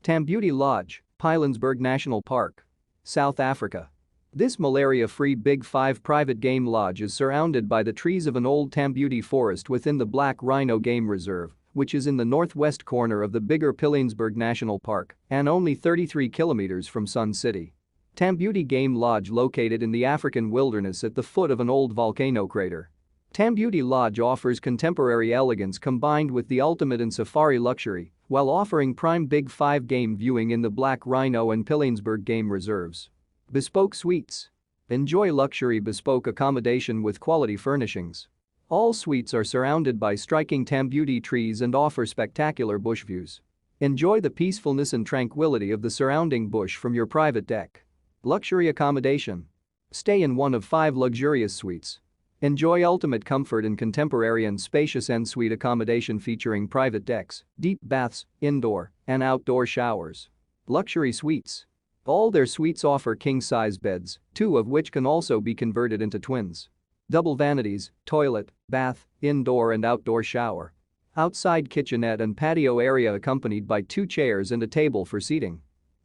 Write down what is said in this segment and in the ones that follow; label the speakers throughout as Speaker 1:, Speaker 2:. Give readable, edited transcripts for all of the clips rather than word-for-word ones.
Speaker 1: Tambuti Lodge, Pilanesberg National Park. South Africa. This malaria-free Big 5 private game lodge is surrounded by the trees of an old Tambuti forest within the Black Rhino Game Reserve, which is in the northwest corner of the bigger Pilanesberg National Park and only 33 kilometers from Sun City. Tambuti Game Lodge located in the African wilderness at the foot of an old volcano crater. Tambuti Lodge offers contemporary elegance combined with the ultimate in safari luxury, while offering prime Big 5 game viewing in the Black Rhino and Pilanesberg Game Reserves. Bespoke Suites. Enjoy luxury bespoke accommodation with quality furnishings. All suites are surrounded by striking Tambuti trees and offer spectacular bush views. Enjoy the peacefulness and tranquility of the surrounding bush from your private deck. Luxury accommodation. Stay in one of 5 luxurious suites. Enjoy ultimate comfort in contemporary and spacious en-suite accommodation featuring private decks, deep baths, indoor and outdoor showers. Luxury suites. All their suites offer king-size beds, 2 of which can also be converted into twins. Double vanities, toilet, bath, indoor and outdoor shower. Outside kitchenette and patio area accompanied by 2 chairs and a table for seating.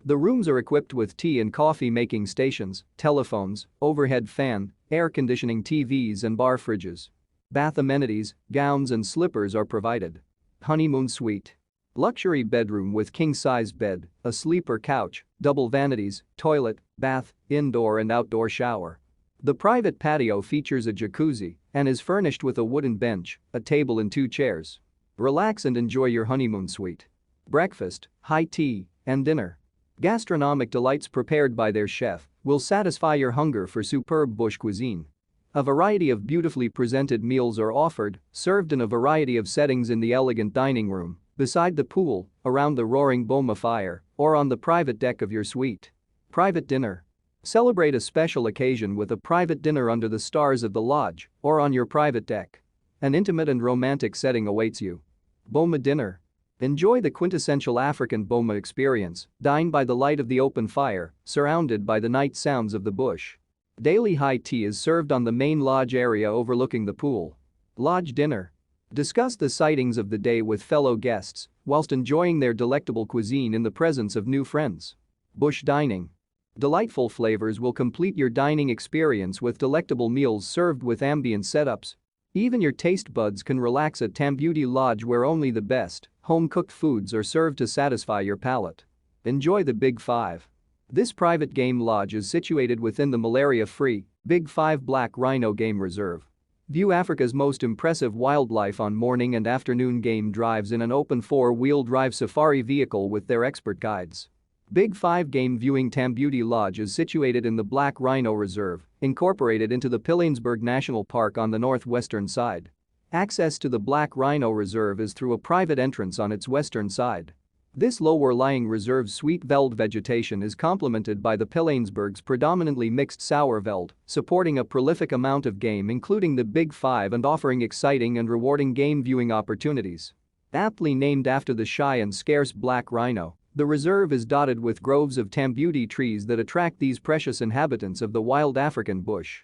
Speaker 1: The rooms are equipped with tea and coffee making stations, telephones, overhead fan, air conditioning TVs and bar fridges. Bath amenities, gowns and slippers are provided. Honeymoon Suite. Luxury bedroom with king-size bed, a sleeper couch, double vanities, toilet, bath, indoor and outdoor shower. The private patio features a jacuzzi and is furnished with a wooden bench, a table and 2 chairs. Relax and enjoy your honeymoon suite. Breakfast, high tea, and dinner. Gastronomic delights prepared by their chef will satisfy your hunger for superb bush cuisine. A variety of beautifully presented meals are offered, served in a variety of settings in the elegant dining room, beside the pool, around the roaring boma fire, or on the private deck of your suite. Private dinner. Celebrate a special occasion with a private dinner under the stars of the lodge or on your private deck. An intimate and romantic setting awaits you. Boma dinner. Enjoy the quintessential African boma experience, dine by the light of the open fire, surrounded by the night sounds of the bush. Daily high tea is served on the main lodge area overlooking the pool. Lodge dinner. Discuss the sightings of the day with fellow guests whilst enjoying their delectable cuisine in the presence of new friends. Bush dining. Delightful flavors will complete your dining experience with delectable meals served with ambient setups. Even your taste buds can relax at Tambuti Lodge where only the best, home-cooked foods are served to satisfy your palate. Enjoy the Big 5. This private game lodge is situated within the malaria-free, Big 5 Black Rhino Game Reserve. View Africa's most impressive wildlife on morning and afternoon game drives in an open 4-wheel drive safari vehicle with their expert guides. Big 5 game viewing. Tambuti Lodge is situated in the Black Rhino Reserve, incorporated into the Pilanesberg National Park on the northwestern side. Access to the Black Rhino Reserve is through a private entrance on its western side. This lower-lying reserve's sweet veld vegetation is complemented by the Pilanesberg's predominantly mixed sour veld, supporting a prolific amount of game including the Big 5 and offering exciting and rewarding game viewing opportunities. Aptly named after the shy and scarce black rhino, the reserve is dotted with groves of Tambuti trees that attract these precious inhabitants of the wild African bush.